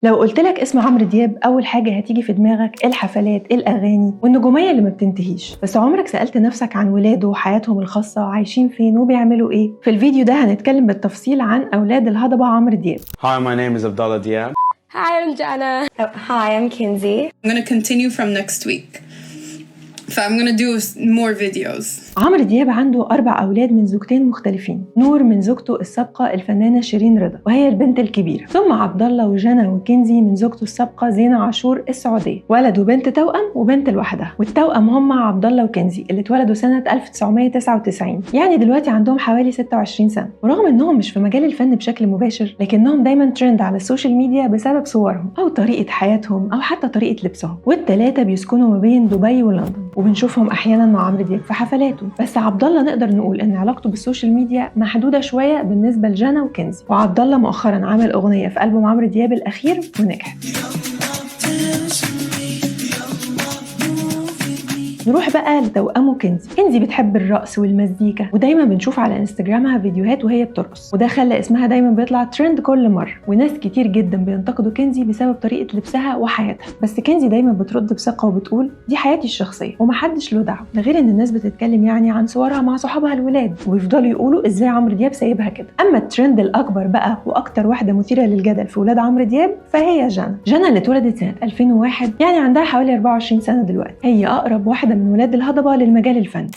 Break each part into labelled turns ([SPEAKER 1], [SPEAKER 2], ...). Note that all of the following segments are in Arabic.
[SPEAKER 1] لو قلت لك اسم عمرو دياب أول حاجة هتيجي في دماغك الحفلات، الأغاني والنجومية اللي ما بتنتهيش. بس عمرك سألت نفسك عن ولاده وحياتهم الخاصة، عايشين فين وبيعملوا إيه؟ في الفيديو ده هنتكلم بالتفصيل عن أولاد الهضبة عمرو دياب.
[SPEAKER 2] Hi, my name is Abdallah Diab.
[SPEAKER 3] Hi, I'm Jana.
[SPEAKER 4] Hi, I'm Kinsey.
[SPEAKER 5] I'm going to continue from next week. I'm going to do more videos.
[SPEAKER 1] عمرو دياب عنده 4 أولاد من زوجتين مختلفين. نور من زوجته السابقة الفنانة شيرين رضا وهي البنت الكبيرة، ثم عبد الله وجنى وكنزي من زوجته السابقة زينة عاشور السعودية، ولد وبنت توأم وبنت لوحدها، والتوأم هم عبد الله وكنزي اللي اتولدوا سنة 1999، يعني دلوقتي عندهم حوالي 26 سنة. ورغم انهم مش في مجال الفن بشكل مباشر، لكنهم دايما ترند على السوشيال ميديا بسبب صورهم أو طريقة حياتهم أو حتى طريقة لبسهم. والثلاثة بيسكنوا ما بين دبي ولندن، وبنشوفهم أحيانا مع عمرو دياب في حفلاته. بس عبد الله نقدر نقول ان علاقته بالسوشيال ميديا محدوده شويه بالنسبه لجنى وكنزي. وعبد الله مؤخرا عمل اغنيه في ألبوم عمرو دياب الاخير ونجحت. نروح بقى لتوأمه كنزي بتحب الرقص والمزيكا، ودايما بنشوف على انستجرامها فيديوهات وهي بترقص، وده خلى اسمها دايما بيطلع ترند كل مره. وناس كتير جدا بينتقدوا كنزي بسبب طريقه لبسها وحياتها، بس كنزي دايما بترد بثقه وبتقول دي حياتي الشخصيه ومحدش له دعوه. ده غير ان الناس بتتكلم يعني عن صورها مع صحابها الولاد، ويفضلوا يقولوا ازاي عمرو دياب سايبها كده. اما الترند الاكبر بقى واكتر واحده مثيره للجدل في ولاد عمرو دياب فهي جنى اللي اتولدت سنه 2001، يعني عندها حوالي 24 سنه دلوقتي. هي اقرب واحده من ولاد الهضبة للمجال الفني.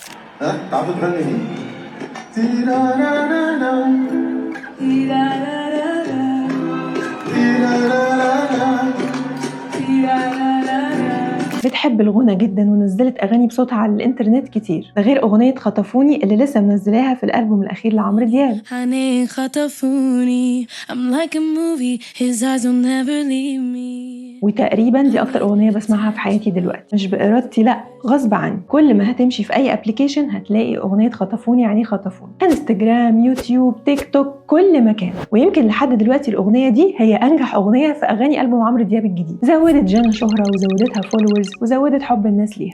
[SPEAKER 2] تعرفوا تغني
[SPEAKER 1] بتحب الغنى جدا ونزلت اغاني بصوتها على الانترنت كتير، ده غير اغنيه خطفوني اللي لسه منزلاها في الالبوم الاخير لعمرو دياب.
[SPEAKER 3] خطفوني I'm like a movie his eyes will never leave me.
[SPEAKER 1] وتقريبا دي اكتر اغنيه بسمعها في حياتي دلوقتي، مش بارادتي لا، غصب عني. كل ما هتمشي في اي ابلكيشن هتلاقي اغنيه خطفوني، يعني خطفوني، انستجرام، يوتيوب، تيك توك، كل مكان. ويمكن لحد دلوقتي الاغنيه دي هي انجح اغنيه في اغاني البوم عمرو دياب الجديد. زودت جنى شهره وزودتها فولورز وزودت حب الناس ليها.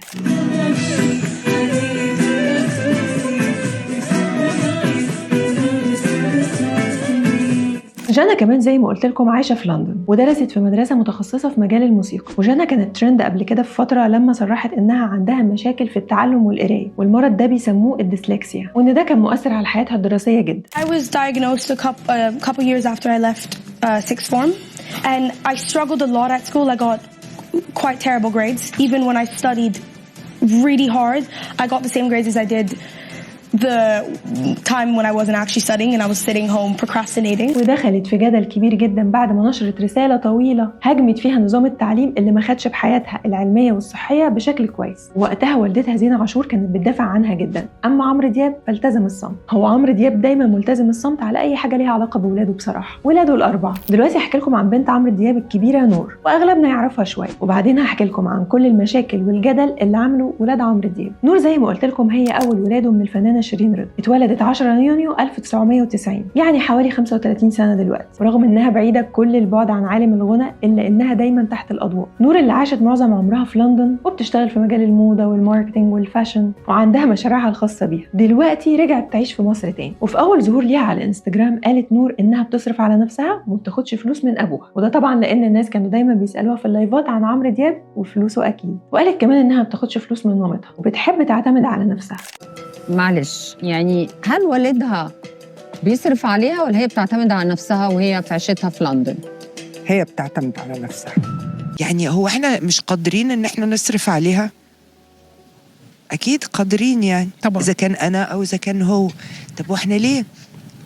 [SPEAKER 1] جنى كمان زي ما قلت لكم عايشه في لندن، ودرست في مدرسه متخصصه في مجال الموسيقى. وجنى كانت ترند قبل كده في فتره لما صرحت انها عندها مشاكل في التعلم والقرايه، والمرض ده بيسموه الديسلكسيا، وان ده كان مؤثر على حياتها الدراسيه جدا.
[SPEAKER 4] I was diagnosed a couple years after I left sixth form, and I struggled a lot at school. I got quite terrible grades. Even when I studied really hard, I got the same grades as I did the time when I wasn't actually studying and I was sitting home procrastinating.
[SPEAKER 1] ودخلت في جدل كبير جدا بعد ما نشرت رسالة طويلة هاجمت فيها نظام التعليم اللي ما خدش بحياتها العلمية والصحية بشكل كويس. وقتها والدتها زينة عاشور كانت بتدافع عنها جدا، اما عمرو دياب فالتزم الصمت. هو عمرو دياب دايما ملتزم الصمت على اي حاجة ليها علاقة بولاده بصراحة، ولاده ال4. دلوقتي هحكي لكم عن بنت عمرو دياب الكبيرة نور، واغلبنا يعرفها شوية، وبعدين هحكي لكم عن كل المشاكل والجدل اللي عمله ولاد عمرو دياب. نور زي ما قلت لكم هي اول ولاده من الفنانة شيرين رضا، اتولدت 10 يونيو 1990، يعني حوالي 35 سنة دلوقتي. ورغم انها بعيدة كل البعد عن عالم الغنى الا انها دايما تحت الاضواء. نور اللي عاشت معظم عمرها في لندن وبتشتغل في مجال الموضة والماركتينج والفاشن، وعندها مشاريعها الخاصة بيها. دلوقتي رجعت تعيش في مصر تاني. وفي اول ظهور ليها على الانستجرام قالت نور انها بتصرف على نفسها وما بتاخدش فلوس من ابوها، وده طبعا لان الناس كانوا دايما بيسالوها في اللايفات عن عمرو دياب وفلوسه اكيد. وقالت كمان انها ما بتاخدش فلوس من مامتها وبتحب تعتمد على نفسها.
[SPEAKER 6] معلش، يعني هل والدها بيصرف عليها ولا هي بتعتمد على نفسها وهي في عيشتها في لندن؟
[SPEAKER 7] هي بتعتمد على نفسها. يعني هو احنا مش قادرين ان احنا نصرف عليها؟ اكيد قادرين يعني طبعا، اذا كان انا او اذا كان هو. طب واحنا ليه؟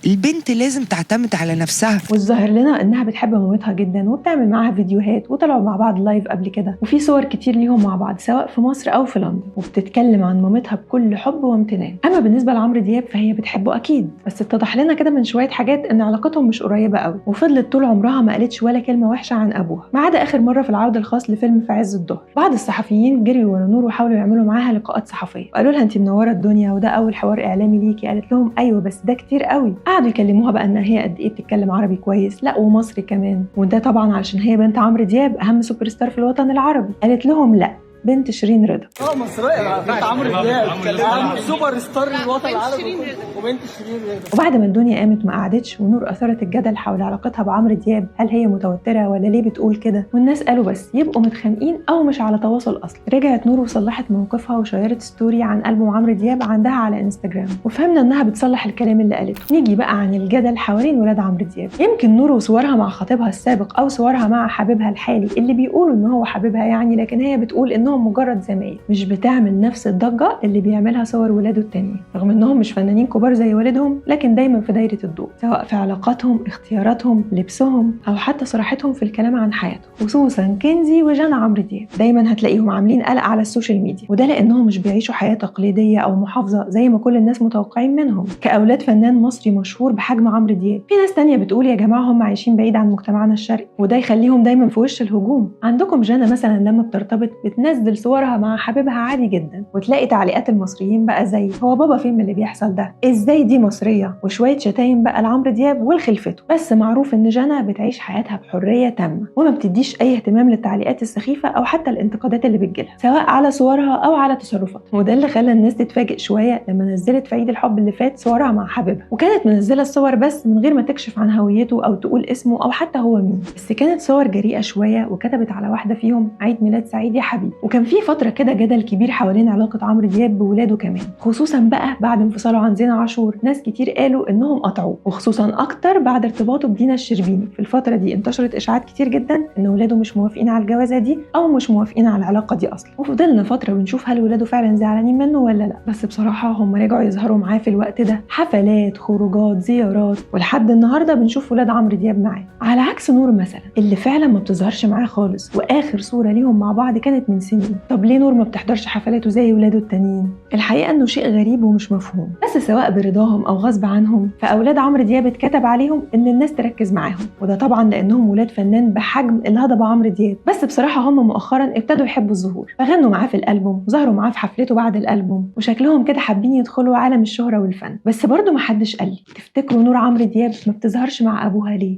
[SPEAKER 7] البنت لازم تعتمد على نفسها.
[SPEAKER 1] والظاهر لنا انها بتحب مامتها جدا وبتعمل معاها فيديوهات، وطلعوا مع بعض لايف قبل كده، وفي صور كتير ليهم مع بعض سواء في مصر او في لندن، وبتتكلم عن مامتها بكل حب وامتنان. اما بالنسبه لعمرو دياب فهي بتحبه اكيد، بس اتضح لنا كده من شويه حاجات ان علاقتهم مش قريبه قوي، وفضلت طول عمرها ما قالتش ولا كلمه وحشه عن ابوها، ما عدا اخر مره في العرض الخاص لفيلم في عز الظهر. بعض الصحفيين جريوا ورا نور وحاولوا يعملوا معاها لقاءات صحفيه، وقالوا لها انت منوره الدنيا وده اول حوار اعلامي ليكي. قالت لهم ايوه بس ده كتير قوي. قعدوا يكلموها بقى ان هي قد ايه بتتكلم عربي كويس، لا ومصري كمان، وده طبعا علشان هي بنت عمرو دياب اهم سوبر ستار في الوطن العربي. قالت لهم لا، بنت شيرين رضا.
[SPEAKER 8] مصرية بنت عمرو دياب، كان سوبر ستار الوطن العربي وبنت شيرين رضا.
[SPEAKER 1] وبعد ما الدنيا قامت ما قعدتش، ونور اثارت الجدل حول علاقتها بعمرو دياب، هل هي متوتره ولا ليه بتقول كده، والناس قالوا بس يبقوا متخانقين او مش على تواصل اصلا. رجعت نور وصلحت موقفها وشيرت ستوري عن ألبوم عمرو دياب عندها على انستجرام، وفهمنا انها بتصلح الكلام اللي قالته. نيجي بقى عن الجدل حوالين ولاد عمرو دياب. يمكن نور وصورها مع خطيبها السابق او صورها مع حبيبها الحالي اللي بيقولوا ان هو حبيبها يعني، لكن هي بتقول انهم مجرد زمايل، مش بتعمل نفس الضجه اللي بيعملها صور ولاده التانيين، رغم انهم مش فنانين كبار زي والدهم، لكن دايما في دايره الضوء، سواء في علاقاتهم، اختياراتهم، لبسهم، او حتى صراحتهم في الكلام عن حياتهم. خصوصا كنزي وجانا عمرو دياب دايما هتلاقيهم عاملين قلق على السوشيال ميديا، وده لانهم مش بيعيشوا حياه تقليديه او محافظه زي ما كل الناس متوقعين منهم كاولاد فنان مصري مشهور بحجم عمرو دياب. في ناس تانية بتقول يا جماعه هم عايشين بعيد عن مجتمعنا الشرقي، وده يخليهم دايما في وش الهجوم. عندكم جانا مثلا لما بترتبط بتنزل صورها مع حبيبها عادي جدا، وتلاقي تعليقات المصريين بقى زي هو بابا فين من اللي بيحصل ده، ازاي دي مصريه، وشويه شتايم بقى لعمرو دياب ولخلفته. بس معروف ان جانا بتعيش حياتها بحريه تامه، وما بتديش اي اهتمام للتعليقات السخيفه او حتى الانتقادات اللي بتجيلها سواء على صورها او على تصرفاتها. وده اللي خلى الناس تتفاجئ شويه لما نزلت في عيد الحب اللي فات صورها مع حبيبها، وكانت منزله الصور بس من غير ما تكشف عن هويته او تقول اسمه او حتى هو مين، بس كانت صور جريئه شويه، وكتبت على واحده فيهم عيد ميلاد سعيد يا حبيبي. وكان في فتره كده جدل كبير حوالين علاقه عمرو دياب بولاده كمان، خصوصا بقى بعد انفصاله عن زينة عاشور. ناس كتير قالوا انهم قطعوه، وخصوصا اكتر بعد ارتباطه بدينا الشربيني. في الفتره دي انتشرت اشاعات كتير جدا ان ولاده مش موافقين على الجوازه دي او مش موافقين على العلاقه دي اصلا، وفضلنا فتره بنشوف هل ولاده فعلا زعلانين منه ولا لا. بس بصراحه هم رجعوا يظهروا معاه في الوقت ده، حفلات، خروجات، زيارات، ولحد النهارده بنشوف ولاد عمرو دياب معاه، على عكس نور مثلا اللي فعلا ما بتظهرش معاه خالص، واخر صوره ليهم مع بعض كانت من سنين. طب ليه نور ما بتحضرش حفلاته زي ولاده التانيين؟ الحقيقه انه شيء غريب ومش مفهوم، بس سواء برضاهم او غصب عنهم فاولاد عمرو دياب اتكتب عليهم ان الناس تركز معاهم، وده طبعا لانهم ولاد فنان بحجم الهضبه عمرو دياب. بس بصراحه هم مؤخرا ابتدوا يحبوا الظهور، فغنوا معاه في الالبوم وظهروا معاه في حفلته بعد الالبوم، وشكلهم كده حابين يدخلوا عالم الشهره والفن. بس برضه ما حدش قال لي تفتكروا نور عمرو دياب ما بتظهرش مع ابوها ليه؟